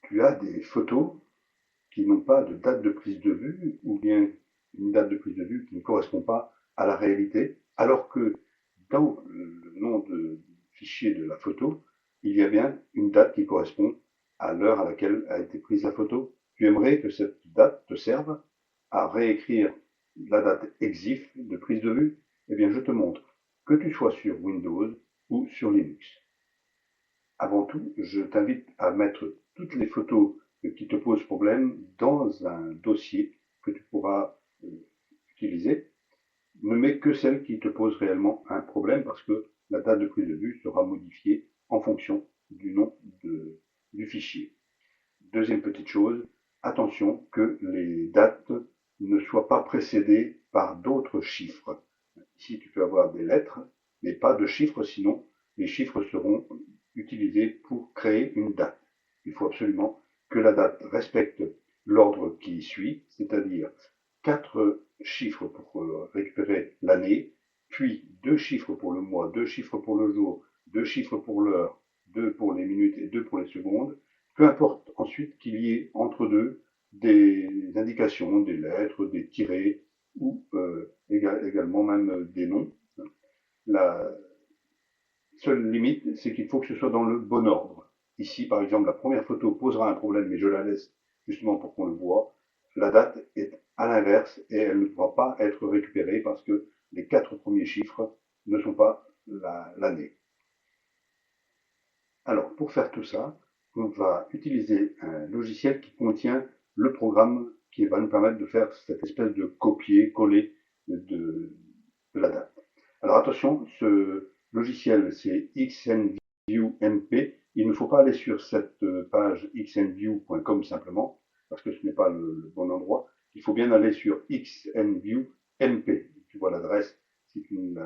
tu as des photos qui n'ont pas de date de prise de vue ou bien une date de prise de vue qui ne correspond pas à la réalité, alors que dans le nom de fichier de la photo, il y a bien une date qui correspond à l'heure à laquelle a été prise la photo. Tu aimerais que cette date te serve à réécrire la date EXIF de prise de vue? Eh bien, je te montre, que tu sois sur Windows ou sur Linux. Avant tout, je t'invite à mettre toutes les photos qui te posent problème dans un dossier que tu pourras utiliser. Ne mets que celles qui te posent réellement un problème parce que la date de prise de vue sera modifiée en fonction du nom du fichier. Deuxième petite chose, attention que les dates ne soient pas précédées par d'autres chiffres. Ici, tu peux avoir des lettres, mais pas de chiffres, sinon les chiffres seront utilisés pour créer une date. Il faut absolument que la date respecte l'ordre qui suit, c'est-à-dire 4 chiffres pour récupérer l'année, puis 2 chiffres pour le mois, 2 chiffres pour le jour, 2 chiffres pour l'heure, 2 pour les minutes et 2 pour les secondes. Peu importe ensuite qu'il y ait entre deux des indications, des lettres, des tirets ou également même des noms. La seule limite, c'est qu'il faut que ce soit dans le bon ordre. Ici, par exemple, la première photo posera un problème, mais je la laisse justement pour qu'on le voit. La date est à l'inverse et elle ne pourra pas être récupérée parce que les 4 premiers chiffres ne sont pas l'année. Alors, pour faire tout ça, on va utiliser un logiciel qui contient le programme qui va nous permettre de faire cette espèce de copier-coller de la date. Alors attention, ce logiciel c'est XNViewMP. Il ne faut pas aller sur cette page xnview.com simplement, parce que ce n'est pas le bon endroit. Il faut bien aller sur XNViewMP. Tu vois l'adresse, si tu n'es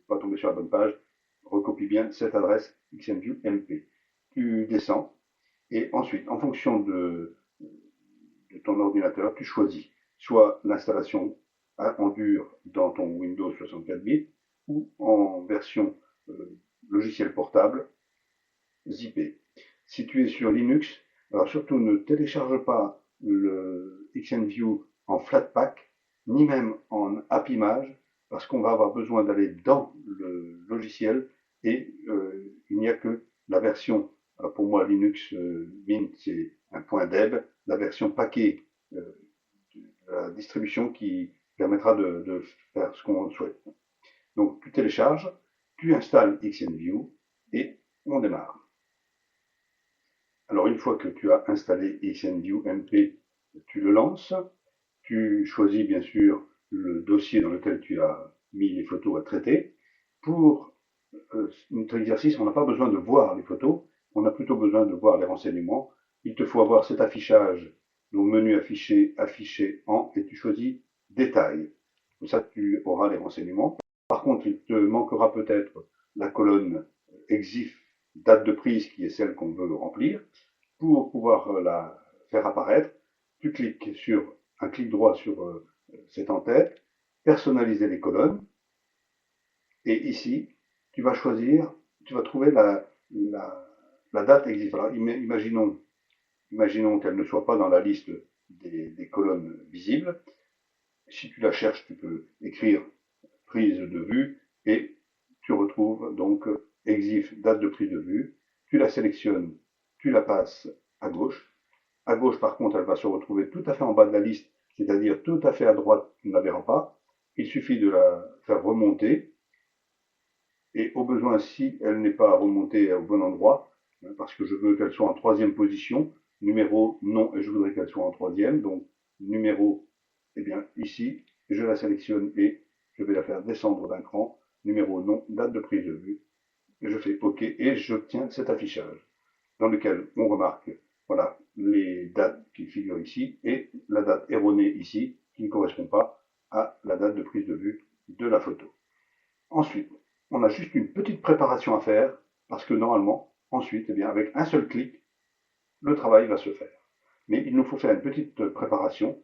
pas tombé sur la bonne page, recopie bien cette adresse XNViewMP. Tu descends et ensuite, en fonction de ton ordinateur, tu choisis soit l'installation en dur dans ton Windows 64 bits ou en version logiciel portable zippé. Si tu es sur Linux, alors surtout ne télécharge pas le XNView en Flatpak, ni même en AppImage, parce qu'on va avoir besoin d'aller dans le logiciel et il n'y a que la version, pour moi Linux Mint c'est un point .deb, la version paquet de la distribution qui permettra de faire ce qu'on souhaite. Donc tu télécharges, tu installes XNView et on démarre. Alors une fois que tu as installé XNViewMP, tu le lances, tu choisis bien sûr le dossier dans lequel tu as mis les photos à traiter. Pour notre exercice, on n'a pas besoin de voir les photos, on a plutôt besoin de voir les renseignements. Il te faut avoir cet affichage, donc menu affiché, affiché en, et tu choisis détail. Comme ça, tu auras les renseignements. Par contre, il te manquera peut-être la colonne EXIF, date de prise, qui est celle qu'on veut remplir. Pour pouvoir la faire apparaître, tu cliques sur un clic droit sur cette en-tête, personnaliser les colonnes, et ici, tu vas choisir, tu vas trouver la date EXIF. Alors, imaginons qu'elle ne soit pas dans la liste des colonnes visibles. Si tu la cherches, tu peux écrire prise de vue et tu retrouves donc EXIF, date de prise de vue. Tu la sélectionnes, tu la passes à gauche. À gauche, par contre, elle va se retrouver tout à fait en bas de la liste, c'est-à-dire tout à fait à droite, tu ne la verras pas. Il suffit de la faire remonter et au besoin, si elle n'est pas remontée au bon endroit, parce que je veux qu'elle soit en troisième position, numéro non, et je voudrais qu'elle soit en troisième, donc numéro, eh bien ici, je la sélectionne et je vais la faire descendre d'un cran, numéro non, date de prise de vue, et je fais OK, et j'obtiens cet affichage, dans lequel on remarque, voilà, les dates qui figurent ici, et la date erronée ici, qui ne correspond pas à la date de prise de vue de la photo. Ensuite, on a juste une petite préparation à faire, parce que normalement, ensuite, eh bien, avec un seul clic, le travail va se faire. Mais il nous faut faire une petite préparation.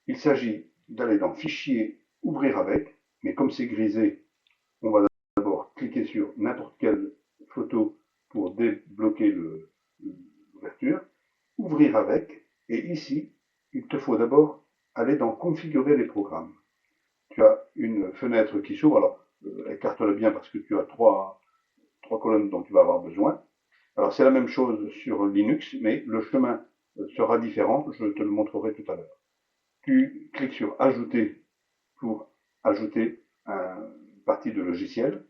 Il s'agit d'aller dans Fichier, Ouvrir avec, mais comme c'est grisé, on va d'abord cliquer sur n'importe quelle photo pour débloquer l'ouverture. ouvrir avec, et ici, il te faut d'abord aller dans configurer les programmes. Tu as une fenêtre qui s'ouvre, alors écarte-la bien parce que tu as trois colonnes dont tu vas avoir besoin. Alors c'est la même chose sur Linux, mais le chemin sera différent, je te le montrerai tout à l'heure. Tu cliques sur Ajouter pour ajouter une partie de logiciel,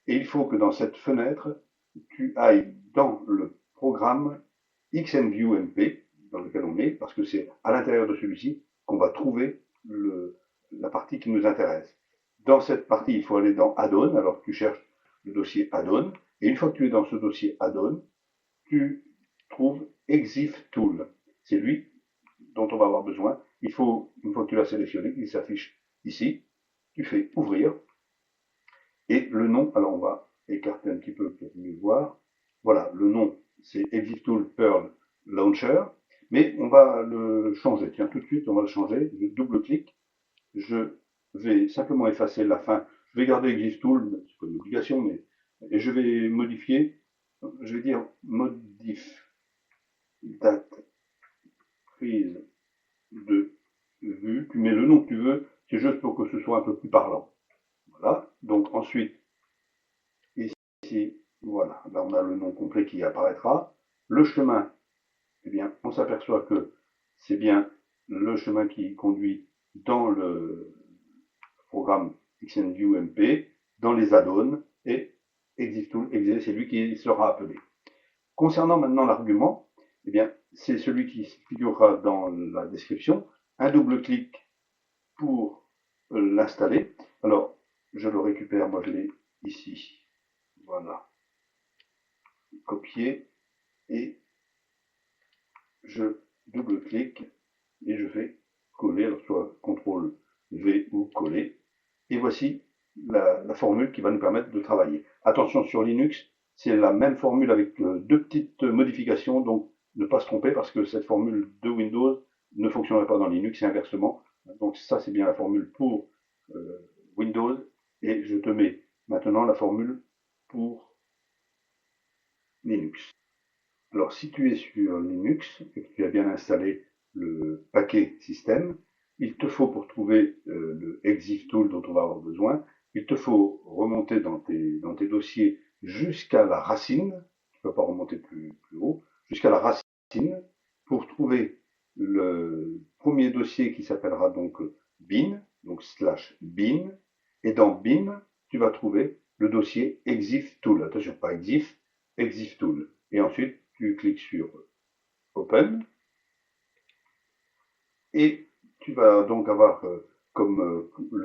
et il faut que dans cette fenêtre, tu ailles dans le programme XenViewMP, dans lequel on est, parce que c'est à l'intérieur de celui-ci qu'on va trouver la partie qui nous intéresse. Dans cette partie, il faut aller dans Add-on, alors tu cherches le dossier Add-on, et une fois que tu es dans ce dossier Add-on, tu trouves Exif Tool. C'est lui dont on va avoir besoin. Il faut, une fois que tu l'as sélectionné, il s'affiche ici. Tu fais ouvrir. Et le nom, alors on va écarter un petit peu pour mieux voir. Voilà, le nom, c'est Exif Tool Perl Launcher. Mais on va le changer. Tiens, tout de suite, on va le changer. Je double-clique. Je vais simplement effacer la fin. Je vais garder Exif Tool, c'est pas une obligation, mais et je vais modifier. Je vais dire modif date prise de vue. Tu mets le nom que tu veux, c'est juste pour que ce soit un peu plus parlant. Voilà. Donc ensuite, ici, voilà, là on a le nom complet qui apparaîtra. Le chemin, eh bien, on s'aperçoit que c'est bien le chemin qui conduit dans le programme XenViewMP, dans les add-ons, et ExifTool, c'est lui qui sera appelé. Concernant maintenant l'argument, eh bien, c'est celui qui figurera dans la description. Un double-clic pour l'installer. Alors, je le récupère, moi je l'ai ici. Voilà. Copier et je double-clique et je fais coller, alors soit CTRL V ou coller. Et voici la formule qui va nous permettre de travailler. Attention, sur Linux, c'est la même formule avec deux petites modifications, donc ne pas se tromper parce que cette formule de Windows ne fonctionnerait pas dans Linux et inversement. Donc ça, c'est bien la formule pour Windows, et je te mets maintenant la formule pour Linux. Alors si tu es sur Linux et que tu as bien installé le paquet système, il te faut, pour trouver le Exif Tool dont on va avoir besoin, il te faut remonter dans tes dossiers jusqu'à la racine, tu ne peux pas remonter plus haut, jusqu'à la racine pour trouver le premier dossier qui s'appellera donc bin, donc /bin, et dans bin, tu vas trouver le dossier Exif Tool. Attention, pas Exif, Exif Tool. Et ensuite, tu cliques sur Open, et tu vas donc avoir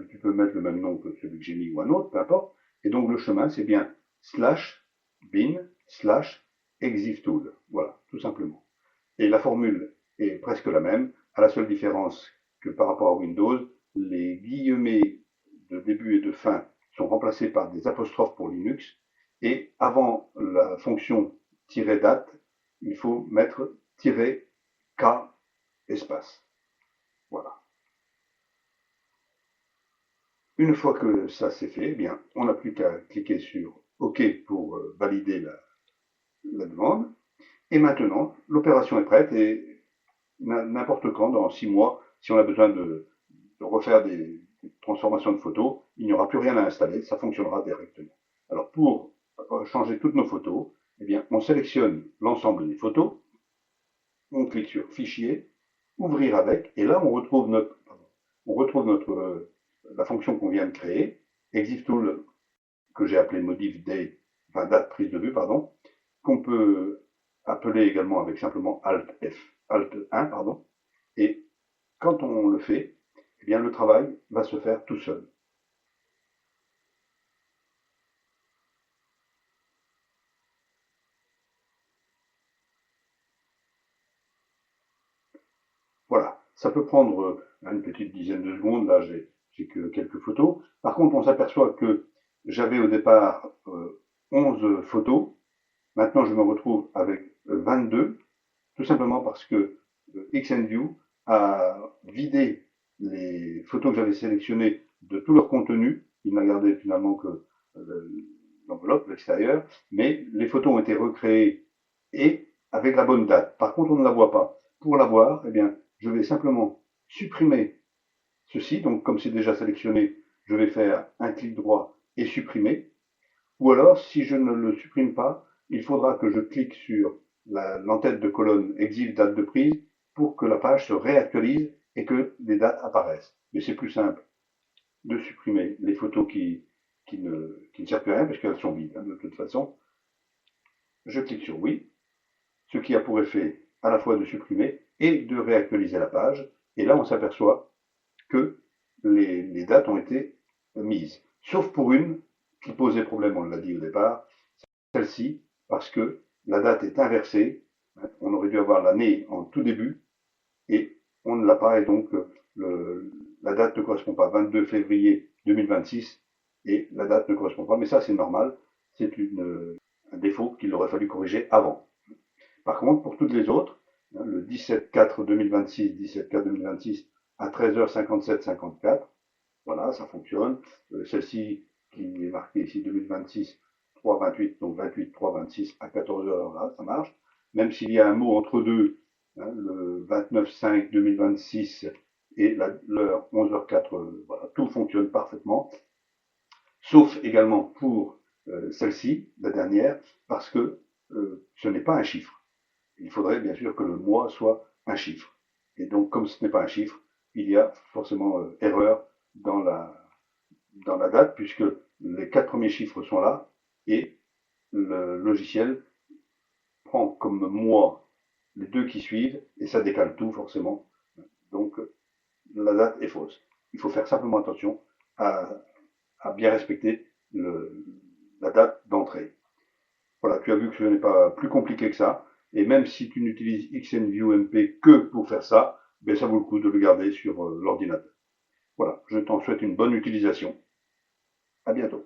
tu peux mettre le même nom que celui que j'ai mis ou un autre, peu importe. Et donc le chemin, c'est bien /bin/ExifTool. Voilà, tout simplement. Et la formule est presque la même, à la seule différence que par rapport à Windows, les guillemets de début et de fin sont remplacés par des apostrophes pour Linux, et avant la fonction -date, il faut mettre -k espace. Voilà. Une fois que ça c'est fait, eh bien, on n'a plus qu'à cliquer sur OK pour valider la demande. Et maintenant, l'opération est prête, et n'importe quand, dans 6 mois, si on a besoin de refaire des transformations de photos, il n'y aura plus rien à installer, ça fonctionnera directement. Alors pour changer toutes nos photos, eh bien, on sélectionne l'ensemble des photos, on clique sur Fichier, Ouvrir avec, et là on retrouve la fonction qu'on vient de créer, ExifTool, que j'ai appelé modif date, enfin date prise de vue, pardon, qu'on peut appeler également avec simplement Alt 1, pardon, et quand on le fait, eh bien le travail va se faire tout seul. Voilà, ça peut prendre une petite dizaine de secondes, là j'ai que quelques photos. Par contre, on s'aperçoit que j'avais au départ 11 photos, maintenant je me retrouve avec 22, tout simplement parce que XenView a vidé les photos que j'avais sélectionnées de tout leur contenu. Il n'a gardé finalement que l'enveloppe, l'extérieur, mais les photos ont été recréées et avec la bonne date. Par contre, on ne la voit pas. pour l'avoir, eh bien, je vais simplement supprimer ceci. Donc, comme c'est déjà sélectionné, je vais faire un clic droit et supprimer. Ou alors, si je ne le supprime pas, il faudra que je clique sur l'entête de colonne exil date de prise pour que la page se réactualise et que des dates apparaissent. Mais c'est plus simple de supprimer les photos qui ne servent plus à rien parce qu'elles sont vides, hein, de toute façon. Je clique sur oui, ce qui a pour effet à la fois de supprimer et de réactualiser la page. Et là, on s'aperçoit que les dates ont été mises. Sauf pour une qui posait problème, on l'a dit au départ, celle-ci, parce que la date est inversée. On aurait dû avoir l'année en tout début et on ne l'a pas. Et donc, la date ne correspond pas. 22 février 2026 et la date ne correspond pas. Mais ça, c'est normal. C'est un défaut qu'il aurait fallu corriger avant. Par contre, pour toutes les autres, le 17-4-2026, 17-4-2026 à 13h57-54, voilà, ça fonctionne. Celle-ci qui est marquée ici 2026, 3-28, donc 28-3-26 à 14h, là, ça marche. Même s'il y a un mot entre deux, hein, le 29-5-2026 et l'heure 11h04, voilà, tout fonctionne parfaitement. Sauf également pour celle-ci, la dernière, parce que ce n'est pas un chiffre. Il faudrait bien sûr que le mois soit un chiffre. Et donc, comme ce n'est pas un chiffre, il y a forcément erreur dans la date, puisque les 4 premiers chiffres sont là, et le logiciel prend comme mois les 2 qui suivent, et ça décale tout forcément. Donc, la date est fausse. Il faut faire simplement attention à, bien respecter la date d'entrée. Voilà, tu as vu que ce n'est pas plus compliqué que ça. Et même si tu n'utilises XNView-MP que pour faire ça, ben ça vaut le coup de le garder sur l'ordinateur. Voilà, je t'en souhaite une bonne utilisation. À bientôt.